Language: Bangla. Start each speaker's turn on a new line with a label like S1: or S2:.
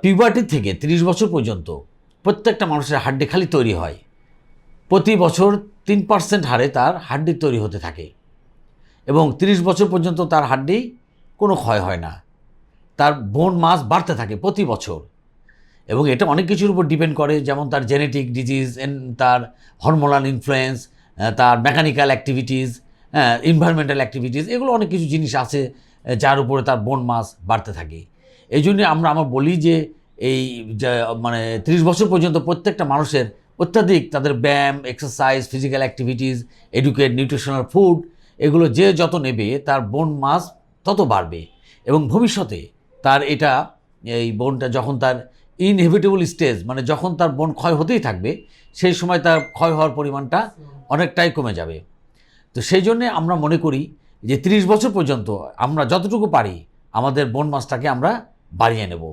S1: পিউবার্টি থেকে 30 বছর পর্যন্ত প্রত্যেকটা মানুষের হাড্ডি খালি তৈরি হয়, প্রতি বছর 3% হারে তার হাড্ডি তৈরি হতে থাকে এবং 30 বছর পর্যন্ত তার হাড্ডি কোনো ক্ষয় হয় না, তার বোন মাস বাড়তে থাকে প্রতি বছর। এবং এটা অনেক কিছুর উপর ডিপেন্ড করে, যেমন তার জেনেটিক ডিজিজ, তার হরমোনাল ইনফ্লুয়েন্স, তার মেকানিক্যাল অ্যাক্টিভিটিস, এনভায়রনমেন্টাল অ্যাক্টিভিটিস, এগুলো অনেক কিছু জিনিস আছে যার উপরে তার বোন মাস বাড়তে থাকে। এই জন্যে আমরা বলি যে এই মানে 30 বছর পর্যন্ত প্রত্যেকটা মানুষের অত্যাধিক তাদের ব্যায়াম, exercise, physical activities, educate, nutritional food, এগুলো যে যত নেবে তার বোন মাস তত বাড়বে এবং ভবিষ্যতে তার এটা এই বোনটা যখন তার ইনহেভিটেবল স্টেজ, মানে যখন তার বোন ক্ষয় হতেই থাকবে, সেই সময় তার ক্ষয় হওয়ার পরিমাণটা অনেকটাই কমে যাবে। তো সেই জন্যে আমরা মনে করি যে 30 বছর পর্যন্ত আমরা যতটুকু পারি আমাদের বোন মাসটাকে আমরা বাড়িয়ে নেব।